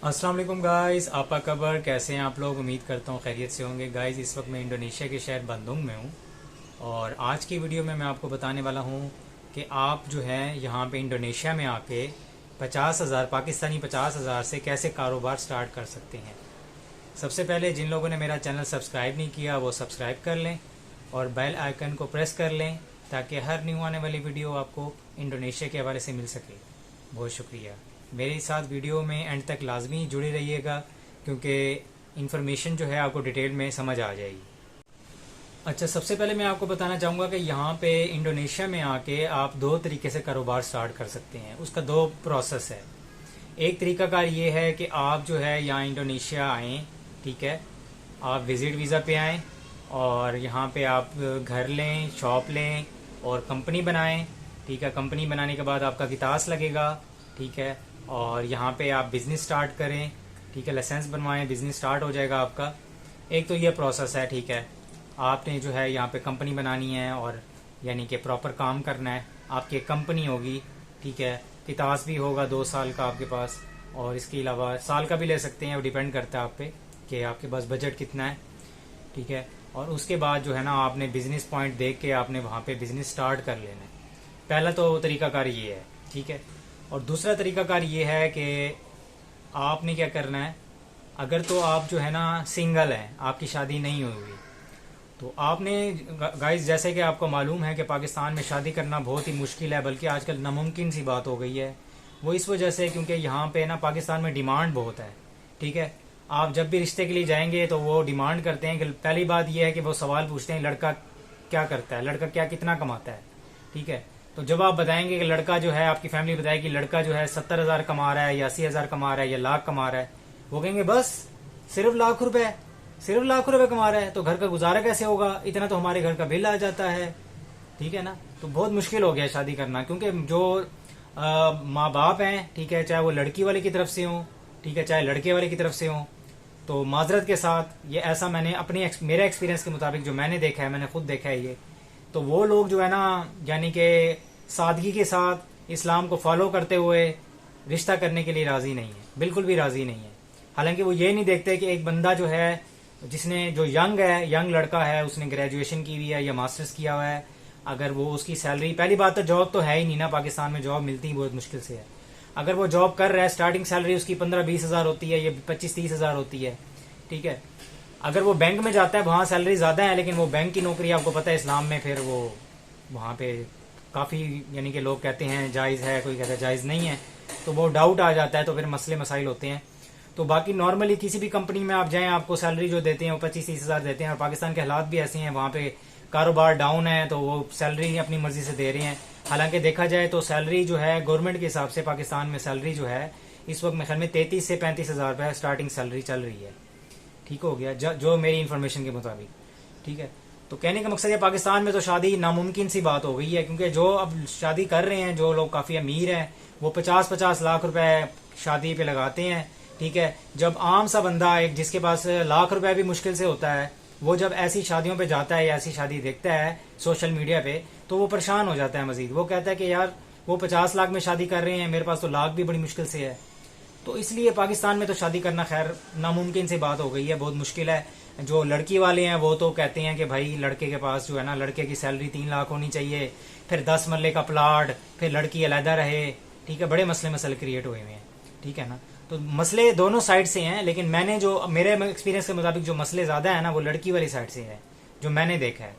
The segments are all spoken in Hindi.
अस्सलाम वालेकुम गाइस, आपका खबर कैसे हैं आप लोग। उम्मीद करता हूँ खैरियत से होंगे। गाइस, इस वक्त मैं इंडोनेशिया के शहर बंदुंग में हूँ और आज की वीडियो में मैं आपको बताने वाला हूँ कि आप जो है यहाँ पे इंडोनेशिया में आके 50,000 पाकिस्तानी 50,000 से कैसे कारोबार स्टार्ट कर सकते हैं। सबसे पहले जिन लोगों ने मेरा चैनल सब्सक्राइब नहीं किया वो सब्सक्राइब कर लें और बेल आइकन को प्रेस कर लें ताकि हर न्यू आने वाली वीडियो आपको इंडोनेशिया के हवाले से मिल सके। बहुत शुक्रिया। मेरे साथ वीडियो में एंड तक लाजमी जुड़े रहिएगा क्योंकि इन्फॉर्मेशन जो है आपको डिटेल में समझ आ जाएगी। अच्छा, सबसे पहले मैं आपको बताना चाहूँगा कि यहाँ पे इंडोनेशिया में आके आप दो तरीके से कारोबार स्टार्ट कर सकते हैं। उसका दो प्रोसेस है। एक तरीकाकार ये है कि आप जो है यहाँ इंडोनेशिया आएँ, ठीक है, आप विजिट वीज़ा पे आएँ और यहाँ पे आप घर लें, शॉप लें और कंपनी बनाएं। ठीक है, कंपनी बनाने के बाद आपका कितास लगेगा, ठीक है, और यहाँ पे आप बिज़नेस स्टार्ट करें, ठीक है, लाइसेंस बनवाएं, बिज़नेस स्टार्ट हो जाएगा आपका। एक तो ये प्रोसेस है, ठीक है। आपने जो है यहाँ पे कंपनी बनानी है और यानी कि प्रॉपर काम करना है। आपकी एक कंपनी होगी, ठीक है, कितास भी होगा 2 साल का आपके पास और इसके अलावा साल का भी ले सकते हैं, वो डिपेंड करता है आप पे कि आपके पास बजट कितना है, ठीक है। और उसके बाद जो है ना आपने बिजनेस पॉइंट देख के आपने वहाँ पे बिजनेस स्टार्ट कर लेना है। पहला तो तरीकाकार ये है, ठीक है। और दूसरा तरीकाकार ये है कि आपने क्या करना है, अगर तो आप जो है ना सिंगल हैं, आपकी शादी नहीं हुई हुई, तो आपने गाइस जैसे कि आपको मालूम है कि पाकिस्तान में शादी करना बहुत ही मुश्किल है, बल्कि आजकल नामुमकिन सी बात हो गई है। वो इस वजह से क्योंकि यहाँ पे ना पाकिस्तान में डिमांड बहुत है, ठीक है। आप जब भी रिश्ते के लिए जाएंगे तो वो डिमांड करते हैं कि पहली बात यह है कि वो सवाल पूछते हैं लड़का क्या करता है, लड़का क्या कितना कमाता है, ठीक है। तो जब आप बताएंगे कि लड़का जो है, आपकी फैमिली बताएगी लड़का जो है 70,000 कमा रहा है या 80,000 कमा रहा है या लाख कमा रहा है, वो कहेंगे बस सिर्फ लाख रुपए, सिर्फ लाख रुपए कमा रहा है तो घर का गुजारा कैसे होगा, इतना तो हमारे घर का बिल आ जाता है, ठीक है ना। तो बहुत मुश्किल हो गया शादी करना क्योंकि जो माँ बाप हैं, ठीक है, चाहे वो लड़की वाले की तरफ से हों, ठीक है, चाहे लड़के वाले की तरफ से हों, तो माजरत के साथ ये ऐसा मैंने अपने मेरे एक्सपीरियंस के मुताबिक जो मैंने देखा है, मैंने खुद देखा है ये, तो वो लोग जो है ना यानी कि सादगी के साथ इस्लाम को फॉलो करते हुए रिश्ता करने के लिए राजी नहीं है, बिल्कुल भी राजी नहीं है। हालांकि वो ये नहीं देखते कि एक बंदा जो है जिसने जो यंग है, यंग लड़का है, उसने ग्रेजुएशन की हुई है या मास्टर्स किया हुआ है, अगर वो उसकी सैलरी, पहली बात तो जॉब तो है ही नहीं ना, पाकिस्तान में जॉब मिलती ही बहुत मुश्किल से है। अगर वो जॉब कर रहा है, स्टार्टिंग सैलरी उसकी 15-20 हज़ार होती है या 25-30 हज़ार होती है, ठीक है। अगर वो बैंक में जाता है वहाँ सैलरी ज़्यादा है, लेकिन वो बैंक की नौकरी आपको पता है इस्लाम में फिर वो वहाँ पे काफ़ी यानी कि लोग कहते हैं जायज़ है, कोई कहता है जायज़ नहीं है, तो वो डाउट आ जाता है, तो फिर मसले मसाइल होते हैं। तो बाकी नॉर्मली किसी भी कंपनी में आप जाएं, आपको सैलरी जो देते हैं वो 25-30 हज़ार देते हैं। और पाकिस्तान के हालात भी ऐसे हैं, वहाँ पे कारोबार डाउन है तो वो सैलरी अपनी मर्जी से दे रहे हैं। हालांकि देखा जाए तो सैलरी जो है गवर्नमेंट के हिसाब से पाकिस्तान में सैलरी जो है इस वक्त मेरे ख्याल में 33 से 35 हज़ार रुपये स्टार्टिंग सैलरी चल रही है, ठीक हो गया, जो मेरी इन्फॉर्मेशन के मुताबिक, ठीक है। तो कहने का मकसद है पाकिस्तान में तो शादी नामुमकिन सी बात हो गई है क्योंकि जो अब शादी कर रहे हैं, जो लोग काफ़ी अमीर हैं, वो 50-50 लाख रुपए शादी पे लगाते हैं, ठीक है। जब आम सा बंदा एक जिसके पास लाख रुपए भी मुश्किल से होता है, वो जब ऐसी शादियों पे जाता है या ऐसी शादी देखता है सोशल मीडिया पे, तो वो परेशान हो जाता है मजीद। वो कहता है कि यार वो 50 लाख में शादी कर रहे हैं, मेरे पास तो लाख भी बड़ी मुश्किल से है। तो इसलिए पाकिस्तान में तो शादी करना खैर नामुमकिन सी बात हो गई है, बहुत मुश्किल है। जो लड़की वाले हैं वो तो कहते हैं कि भाई लड़के के पास जो है ना, लड़के की सैलरी 3 लाख होनी चाहिए, फिर 10 मरले का प्लाट, फिर लड़की अलहदा रहे, ठीक है। बड़े मसले क्रिएट हुए हुए हैं, ठीक है ना। तो मसले दोनों साइड से हैं, लेकिन मैंने जो मेरे एक्सपीरियंस के मुताबिक जो मसले ज़्यादा है ना वो लड़की वाली साइड से है, जो मैंने देखा है,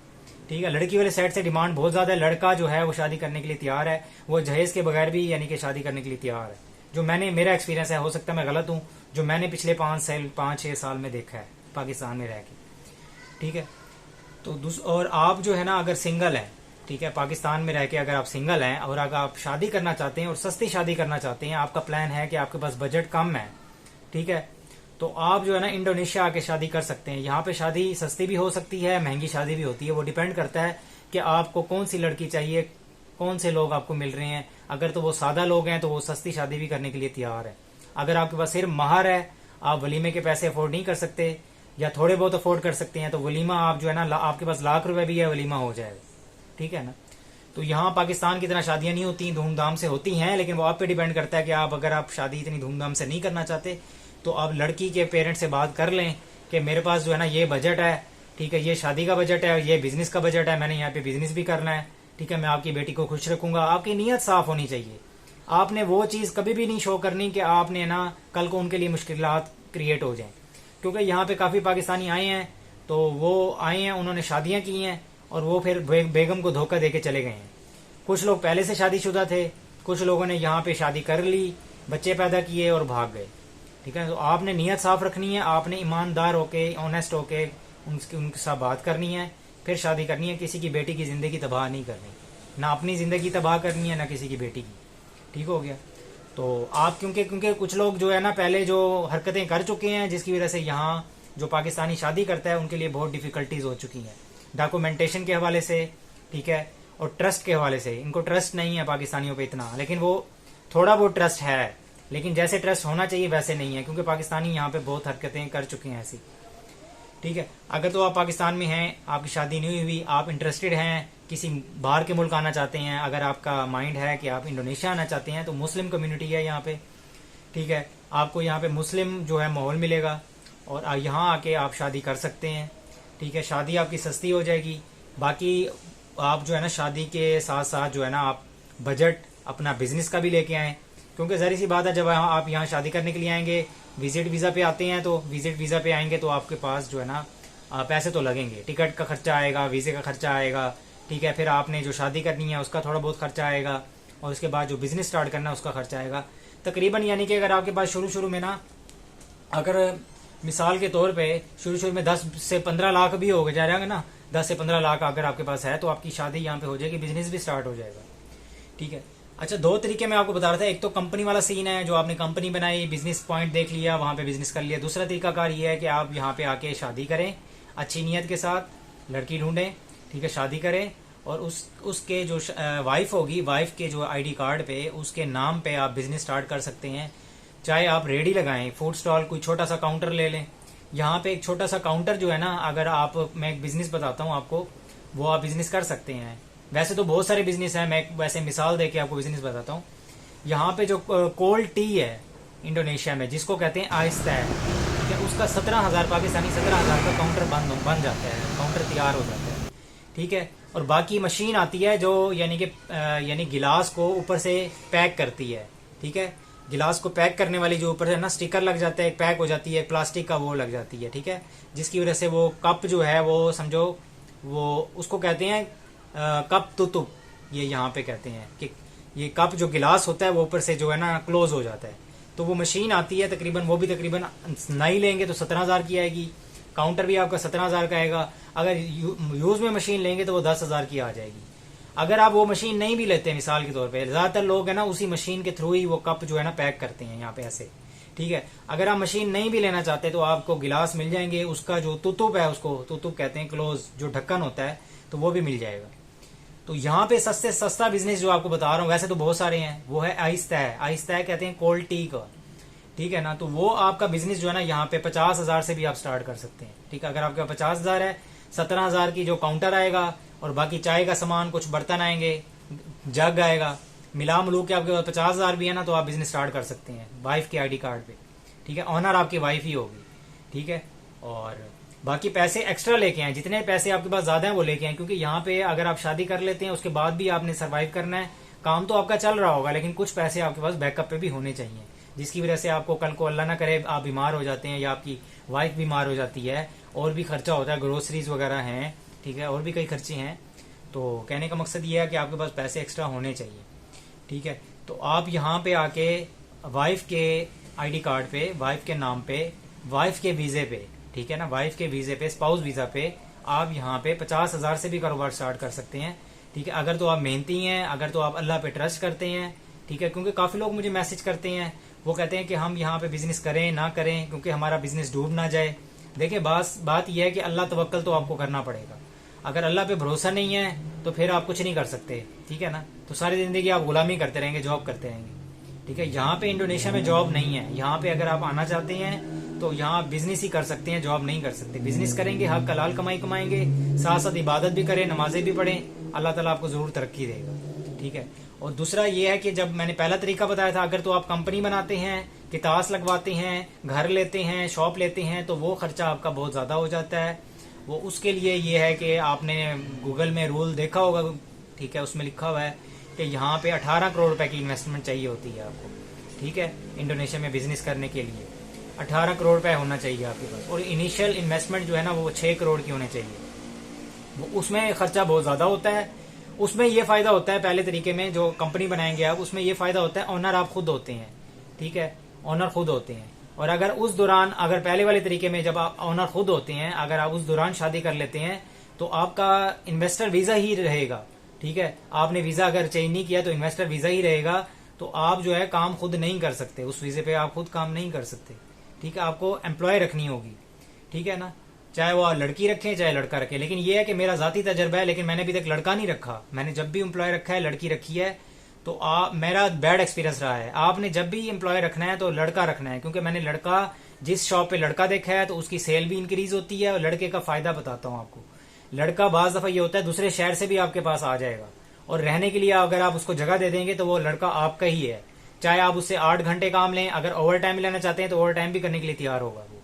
ठीक है। लड़की वाली साइड से डिमांड बहुत ज़्यादा है, लड़का जो है वो शादी करने के लिए तैयार है, वो जहेज के बगैर भी यानी कि शादी करने के लिए तैयार है। जो मेरा एक्सपीरियंस है, हो सकता है मैं गलत हूँ, जो मैंने पिछले 5-6 साल में देखा है पाकिस्तान में रह के, ठीक है। तो और आप जो है ना अगर सिंगल हैं, ठीक है, पाकिस्तान में रह के अगर आप सिंगल हैं और अगर आप शादी करना चाहते हैं और सस्ती शादी करना चाहते हैं, आपका प्लान है कि आपके पास बजट कम है, ठीक है, तो आप जो है ना इंडोनेशिया आके शादी कर सकते हैं। यहाँ पे शादी सस्ती भी हो सकती है, महंगी शादी भी होती है, वो डिपेंड करता है कि आपको कौन सी लड़की चाहिए, कौन से लोग आपको मिल रहे हैं। अगर तो वो सादा लोग हैं तो वो सस्ती शादी भी करने के लिए तैयार है। अगर आपके पास सिर्फ महर है, आप वलीमे के पैसे अफोर्ड नहीं कर सकते या थोड़े बहुत अफोर्ड कर सकते हैं, तो वलीमा आप जो है ना आपके पास लाख रुपए भी है, वलीमा हो जाएगा, ठीक है ना। तो यहाँ पाकिस्तान की तरह शादियां नहीं होती, धूमधाम से होती हैं, लेकिन वो आप पे डिपेंड करता है कि आप अगर आप शादी इतनी धूमधाम से नहीं करना चाहते तो आप लड़की के पेरेंट्स से बात कर लें कि मेरे पास जो है ना ये बजट है, ठीक है, ये शादी का बजट है, ये बिजनेस का बजट है, मैंने यहाँ पे बिजनेस भी करना है, ठीक है, मैं आपकी बेटी को खुश रखूंगा। आपकी नीयत साफ होनी चाहिए। आपने वो चीज़ कभी भी नहीं शो करनी कि आपने ना कल को उनके लिए मुश्किलात क्रिएट हो जाएं। क्योंकि यहाँ पे काफ़ी पाकिस्तानी आए हैं, तो वो आए हैं, उन्होंने शादियाँ की हैं और वो फिर बेगम को धोखा दे के चले गए हैं। कुछ लोग पहले से शादीशुदा थे, कुछ लोगों ने यहाँ पे शादी कर ली, बच्चे पैदा किए और भाग गए, ठीक है। तो आपने नीयत साफ रखनी है, आपने ईमानदार होके, ऑनेस्ट होके उनके साथ बात करनी है, फिर शादी करनी है। किसी की बेटी की ज़िंदगी तबाह नहीं करनी, ना अपनी ज़िंदगी तबाह करनी है, ना किसी की बेटी की, ठीक हो गया। तो आप क्योंकि कुछ लोग जो है ना पहले जो हरकतें कर चुके हैं, जिसकी वजह से यहाँ जो पाकिस्तानी शादी करता है उनके लिए बहुत डिफिकल्टीज हो चुकी हैं, डॉक्यूमेंटेशन के हवाले से, ठीक है, और ट्रस्ट के हवाले से। इनको ट्रस्ट नहीं है पाकिस्तानियों पे इतना, लेकिन वो थोड़ा बहुत ट्रस्ट है, लेकिन जैसे ट्रस्ट होना चाहिए वैसे नहीं है, क्योंकि पाकिस्तानी यहाँ पे बहुत हरकतें कर चुके हैं ऐसी, ठीक है। अगर तो आप पाकिस्तान में हैं, आपकी शादी नहीं हुई, आप इंटरेस्टेड हैं, किसी बाहर के मुल्क आना चाहते हैं, अगर आपका माइंड है कि आप इंडोनेशिया आना चाहते हैं, तो मुस्लिम कम्युनिटी है यहाँ पे, ठीक है, आपको यहाँ पे मुस्लिम जो है माहौल मिलेगा और यहाँ आके आप शादी कर सकते हैं, ठीक है। शादी आपकी सस्ती हो जाएगी। बाकी आप जो है ना शादी के साथ साथ जो है ना आप बजट अपना बिजनेस का भी लेके आएँ, क्योंकि ज़ाहिर सी बात है जब आप यहाँ शादी करने के लिए आएंगे, विजिट वीज़ा पे आते हैं, तो विजिट वीज़ा पे आएंगे तो आपके पास जो है ना पैसे तो लगेंगे, टिकट का खर्चा आएगा, वीज़े का खर्चा आएगा, ठीक है, फिर आपने जो शादी करनी है उसका थोड़ा बहुत खर्चा आएगा, और उसके बाद जो बिजनेस स्टार्ट करना है उसका खर्चा आएगा तकरीबन। यानी कि अगर आपके पास शुरू में ना, अगर मिसाल के तौर पे शुरू में 10 से 15 लाख भी हो जाएगा ना, 10 से 15 लाख अगर आपके पास है, तो आपकी शादी यहाँ पे हो जाएगी, बिजनेस भी स्टार्ट हो जाएगा, ठीक है। अच्छा, 2 तरीके मैं आपको बता रहा था। एक तो कंपनी वाला सीन है, जो आपने कंपनी बनाई, बिजनेस पॉइंट देख लिया, वहाँ पे बिजनेस कर लिया। दूसरा तरीकाकार ये है कि आप यहाँ पे आके शादी करें, अच्छी नीयत के साथ लड़की ढूंढें, ठीक है, शादी करें, और उसके जो वाइफ होगी, वाइफ के जो आईडी कार्ड पे उसके नाम पे आप बिजनेस स्टार्ट कर सकते हैं। चाहे आप रेडी लगाएं, फूड स्टॉल, कोई छोटा सा काउंटर ले लें। यहाँ पे एक छोटा सा काउंटर जो है ना, अगर आप, मैं एक बिजनेस बताता हूँ आपको, वो आप बिजनेस कर सकते हैं। वैसे तो बहुत सारे बिजनेस हैं, मैं वैसे मिसाल देके आपको बिजनेस बताता हूँ। यहाँ पे जो कोल्ड टी है इंडोनेशिया में, जिसको कहते हैं आइस्ता है, ठीक है, उसका 17,000 पाकिस्तानी 17,000 का काउंटर बन जाता है, काउंटर तैयार हो जाता है, ठीक है। और बाकी मशीन आती है जो यानी गिलास को ऊपर से पैक करती है, ठीक है, गिलास को पैक करने वाली जो ऊपर है ना स्टिकर लग जाता है, पैक हो जाती है, प्लास्टिक का वो लग जाती है, ठीक है, जिसकी वजह से वो कप जो है वो समझो, वो उसको कहते हैं कप तुतुप, ये यहाँ पे कहते हैं कि ये कप जो गिलास होता है वो ऊपर से जो है ना क्लोज हो जाता है। तो वो मशीन आती है तकरीबन, वो भी तकरीबन नई लेंगे तो 17,000 की आएगी, काउंटर भी आपका 17,000 का आएगा। अगर यूज में मशीन लेंगे तो वो 10,000 की आ जाएगी। अगर आप वो मशीन नहीं भी लेते, मिसाल के तौर पे ज्यादातर लोग है ना उसी मशीन के थ्रू ही वो कप जो है ना पैक करते हैं यहाँ पे ऐसे, ठीक है। अगर आप मशीन नहीं भी लेना चाहते तो आपको गिलास मिल जाएंगे, उसका जो तुतुप है, उसको तुतुप कहते हैं, क्लोज जो ढक्कन होता है, तो वो भी मिल जाएगा। तो यहाँ पे सस्ते सस्ता बिजनेस जो आपको बता रहा हूँ, वैसे तो बहुत सारे हैं, वो है आहिस्ता है, आहिस्ता है कहते हैं कोल्ड टी का, ठीक है ना। तो वो आपका बिजनेस जो है ना यहाँ पे 50,000 से भी आप स्टार्ट कर सकते हैं, ठीक है। अगर आपके 50,000 है, 17,000 की जो काउंटर आएगा और बाकी चाय का सामान, कुछ बर्तन आएंगे, जग आएगा, मिला मिलू के आपके पास 50,000 भी है ना, तो आप बिजनेस स्टार्ट कर सकते हैं वाइफ के आईडी कार्ड पे, ठीक है। ऑनर आपकी वाइफ ही होगी, ठीक है। और बाकी पैसे एक्स्ट्रा लेके आए, जितने पैसे आपके पास ज्यादा है वो लेके आए, क्योंकि यहाँ पे अगर आप शादी कर लेते हैं उसके बाद भी आपने सरवाइव करना है, काम तो आपका चल रहा होगा, लेकिन कुछ पैसे आपके पास बैकअप पे भी होने चाहिए, जिसकी वजह से आपको कल को अल्लाह ना करे आप बीमार हो जाते हैं या आपकी वाइफ बीमार हो जाती है, और भी खर्चा होता है, ग्रोसरीज वगैरह हैं, ठीक है, और भी कई खर्चे हैं। तो कहने का मकसद ये है कि आपके पास पैसे एक्स्ट्रा होने चाहिए, ठीक है। तो आप यहाँ पे आके वाइफ के आईडी कार्ड पे, वाइफ के नाम पे, वाइफ के वीजे पे, ठीक है ना, वाइफ के वीजे पे, स्पाउस वीजा पे आप यहाँ पे 50,000 से भी कारोबार स्टार्ट कर सकते हैं, ठीक है। अगर तो आप मेहनती हैं, अगर तो आप अल्लाह पे ट्रस्ट करते हैं, ठीक है, क्योंकि काफी लोग मुझे मैसेज करते हैं, वो कहते हैं कि हम यहाँ पे बिजनेस करें ना करें, क्योंकि हमारा बिजनेस डूब ना जाए। देखिए बात यह है कि अल्लाह तवक्कल तो आपको करना पड़ेगा। अगर अल्लाह पे भरोसा नहीं है तो फिर आप कुछ नहीं कर सकते, ठीक है ना। तो सारी जिंदगी आप गुलामी करते रहेंगे, जॉब करते रहेंगे, ठीक है। यहाँ पे इंडोनेशिया में जॉब नहीं है। यहाँ पे अगर आप आना चाहते हैं तो यहाँ बिजनेस ही कर सकते हैं, जॉब नहीं कर सकते। बिजनेस करेंगे, हक हलाल कमाई कमाएंगे, साथ साथ इबादत भी करें, नमाजें भी पढ़ें, अल्लाह ताला आपको जरूर तरक्की देगा, ठीक है। और दूसरा ये है कि जब मैंने पहला तरीका बताया था, अगर तो आप कंपनी बनाते हैं कितास लगवाते हैं, घर लेते हैं, शॉप लेते हैं, तो वो खर्चा आपका बहुत ज़्यादा हो जाता है। वो उसके लिए ये है कि आपने गूगल में रूल देखा होगा, ठीक है, उसमें लिखा हुआ है कि यहाँ पे 18 करोड़ रुपए की इन्वेस्टमेंट चाहिए होती है आपको, ठीक है, इंडोनेशिया में बिजनेस करने के लिए 18 करोड़ रुपए होना चाहिए आपके पास। और इनिशियल इन्वेस्टमेंट जो है ना वो 6 करोड़ की होनी चाहिए। वो उसमें खर्चा बहुत ज़्यादा होता है। उसमें ये फ़ायदा होता है पहले तरीके में जो कंपनी बनाएंगे आप, उसमें ये फ़ायदा होता है ऑनर आप खुद होते हैं, ठीक है, ऑनर खुद होते हैं। और अगर उस दौरान, अगर पहले वाले तरीके में जब आप ऑनर खुद होते हैं, अगर आप उस दौरान शादी कर लेते हैं तो आपका इन्वेस्टर वीज़ा ही रहेगा, ठीक है। आपने वीज़ा अगर चेंज नहीं किया तो इन्वेस्टर वीज़ा ही रहेगा, तो आप जो है काम खुद नहीं कर सकते, उस वीज़े पे आप खुद काम नहीं कर सकते, ठीक है। आपको एम्प्लॉय रखनी होगी, ठीक है ना, चाहे वो लड़की रखें चाहे लड़का रखे। लेकिन ये है कि मेरा जाती तजर्बा है, लेकिन मैंने अभी तक लड़का नहीं रखा। मैंने जब भी एम्प्लॉय रखा है लड़की रखी है, तो मेरा बैड एक्सपीरियंस रहा है। आपने जब भी एम्प्लॉय रखना है तो लड़का रखना है, क्योंकि मैंने लड़का, जिस शॉप पे लड़का देखा है तो उसकी सेल भी इंक्रीज होती है। और लड़के का फायदा बताता हूँ आपको, लड़का बाज दफा ये होता है दूसरे शहर से भी आपके पास आ जाएगा, और रहने के लिए अगर आप उसको जगह दे देंगे तो वो लड़का आपका ही है। चाहे आप उससे 8 घंटे काम लें, अगर ओवर टाइम लेना चाहते हैं तो ओवर टाइम भी करने के लिए तैयार होगा वो।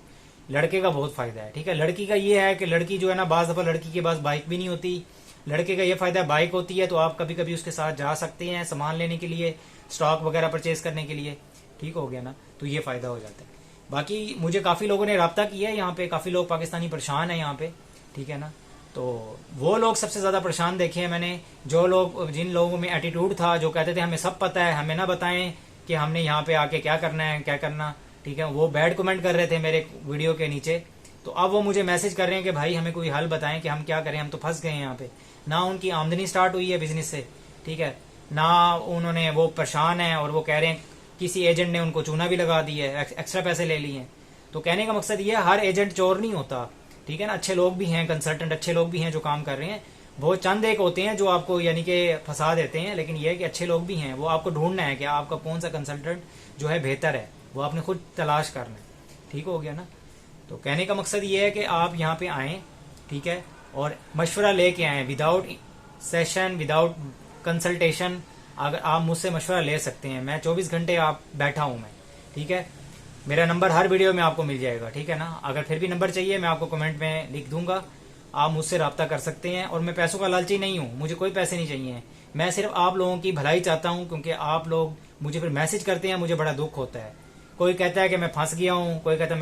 लड़के का बहुत फायदा है, ठीक है। लड़की का ये है कि लड़की जो है ना, बाज दफा लड़की के पास बाइक भी नहीं होती। लड़के का ये फायदा, बाइक होती है तो आप कभी कभी उसके साथ जा सकते हैं सामान लेने के लिए, स्टॉक वगैरह परचेज करने के लिए, ठीक हो गया ना, तो ये फायदा हो जाता है। बाकी मुझे काफी लोगों ने राब्ता किया है यहाँ पे, काफी लोग पाकिस्तानी परेशान है यहाँ पे, ठीक है ना। तो वो लोग सबसे ज्यादा परेशान देखे हैं मैंने, जो लोग, जिन लोगों में एटीट्यूड था, जो कहते थे हमें सब पता है, हमें ना बताएं कि हमने यहाँ पे आके क्या करना है क्या करना, ठीक है। वो बैड कमेंट कर रहे थे मेरे वीडियो के नीचे, तो अब वो मुझे मैसेज कर रहे हैं कि भाई हमें कोई हल बताएं कि हम क्या करें, हम तो फंस गए हैं यहाँ पे। ना उनकी आमदनी स्टार्ट हुई है बिजनेस से, ठीक है, ना उन्होंने, वो परेशान है और वो कह रहे हैं किसी एजेंट ने उनको चूना भी लगा दी है, एक्स्ट्रा पैसे ले लिए हैं। तो कहने का मकसद ये है, हर एजेंट चोर नहीं होता, ठीक है ना। अच्छे लोग भी हैं, कंसल्टेंट अच्छे लोग भी हैं जो काम कर रहे हैं। बहुत चंद एक होते हैं जो आपको यानी कि फंसा देते हैं, लेकिन ये है कि अच्छे लोग भी हैं। वो आपको ढूंढना है कि आपका कौन सा कंसल्टेंट जो है बेहतर है, वो आपने खुद तलाश करना है, ठीक हो गया ना। तो कहने का मकसद ये है कि आप यहाँ पे आएँ, ठीक है, और मशवरा लेके आएँ, विदाउट सेशन, विदाउट कंसल्टेशन। अगर आप मुझसे मशवरा ले सकते हैं, मैं 24 घंटे आप बैठा हूँ मैं, ठीक है। मेरा नंबर हर वीडियो में आपको मिल जाएगा, ठीक है ना। अगर फिर भी नंबर चाहिए मैं आपको कमेंट में लिख दूंगा, आप मुझसे रब्ता कर सकते हैं। और मैं पैसों का लालची नहीं हूँ, मुझे कोई पैसे नहीं चाहिए, मैं सिर्फ आप लोगों की भलाई चाहता हूँ, क्योंकि आप लोग मुझे फिर मैसेज करते हैं, मुझे बड़ा दुख होता है। कोई कहता है कि मैं फंस गया हूँ, कोई कहता है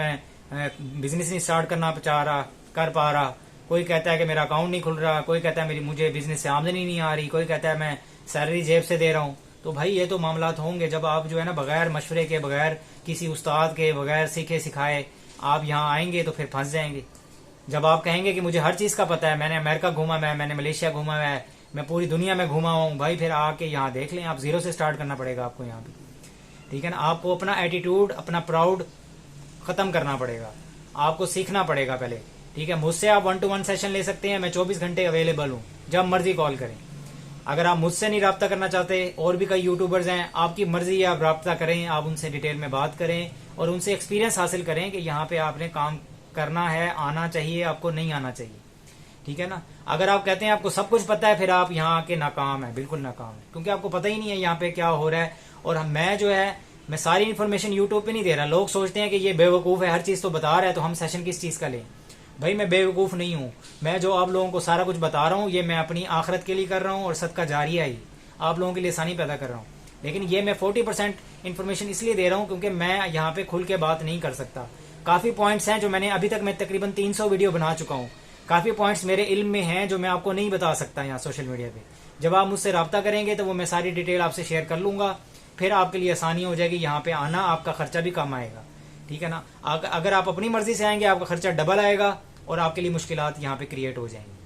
मैं बिजनेस नहीं स्टार्ट करना कर पा रहा, कोई कहता है कि मेरा अकाउंट नहीं खुल रहा, कोई कहता है मुझे बिजनेस से आमदनी नहीं आ रही, कोई कहता है मैं सैलरी जेब से दे रहा हूँ। तो भाई ये तो मामलात होंगे जब आप जो है ना बगैर मशवरे के, बगैर किसी उस्ताद के, बगैर सीखे सिखाए आप यहाँ आएंगे तो फिर फंस जाएंगे। जब आप कहेंगे कि मुझे हर चीज का पता है, मैंने अमेरिका घूमा, मैंने मलेशिया घूमा है, मैं पूरी दुनिया में घूमा हूँ, भाई फिर आके यहाँ देख लें, आप जीरो से स्टार्ट करना पड़ेगा आपको यहाँ पे, ठीक है ना। आपको अपना एटीट्यूड, अपना प्राउड खत्म करना पड़ेगा, आपको सीखना पड़ेगा पहले, ठीक है। मुझसे आप 1-to-1 सेशन ले सकते हैं, मैं 24 घंटे अवेलेबल हूँ, जब मर्जी कॉल करें। अगर आप मुझसे नहीं रब्ता करना चाहते, और भी कई यूट्यूबर्स हैं, आपकी मर्जी है, आप रब्ता करें, आप उनसे डिटेल में बात करें और उनसे एक्सपीरियंस हासिल करें कि यहाँ पे आपने काम करना है, आना चाहिए, आपको नहीं आना चाहिए, ठीक है ना। अगर आप कहते हैं आपको सब कुछ पता है, फिर आप यहाँ आके नाकाम है, बिल्कुल नाकाम है, क्योंकि आपको पता ही नहीं है यहाँ पे क्या हो रहा है। और मैं जो है, मैं सारी इन्फॉर्मेशन यूट्यूब पे नहीं दे रहा। लोग सोचते हैं कि ये बेवकूफ़ है, हर चीज़ तो बता रहा है, तो हम सेशन किस चीज़ का लें। भाई मैं बेवकूफ़ नहीं हूँ, मैं जो आप लोगों को सारा कुछ बता रहा हूँ, ये मैं अपनी आखिरत के लिए कर रहा हूँ और सदका जारिया ही आप लोगों के लिए आसानी पैदा कर रहा हूँ। लेकिन ये मैं 40% इन्फॉर्मेशन इसलिए दे रहा हूँ क्योंकि मैं यहाँ पे खुल के बात नहीं कर सकता। काफ़ी पॉइंट्स हैं जो मैंने अभी तक, मैं तकरीबन 300 वीडियो बना चुका हूँ, काफ़ी पॉइंट्स मेरे इल्म में हैं जो मैं आपको नहीं बता सकता यहाँ सोशल मीडिया पे। जब आप मुझसे रब्ता करेंगे तो वो मैं सारी डिटेल आपसे शेयर कर लूँगा, फिर आपके लिए आसानी हो जाएगी यहाँ पे आना, आपका खर्चा भी कम आएगा, ठीक है ना। अगर आप अपनी मर्जी से आएंगे आपका खर्चा डबल आएगा और आपके लिए मुश्किलात यहाँ पे क्रिएट हो जाएंगी,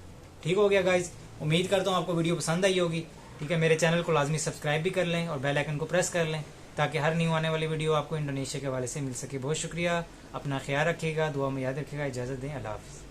ठीक हो गया गाइज। उम्मीद करता हूँ आपको वीडियो पसंद आई होगी, ठीक है। मेरे चैनल को लाजमी सब्सक्राइब भी कर लें और बेल आइकन को प्रेस कर लें ताकि हर न्यू आने वाली वीडियो आपको इंडोनेशिया के हवाले से मिल सके। बहुत शुक्रिया, अपना ख्याल रखिएगा, दुआ में याद रखिएगा, इजाज़त दें, अल्लाह हाफ़िज़।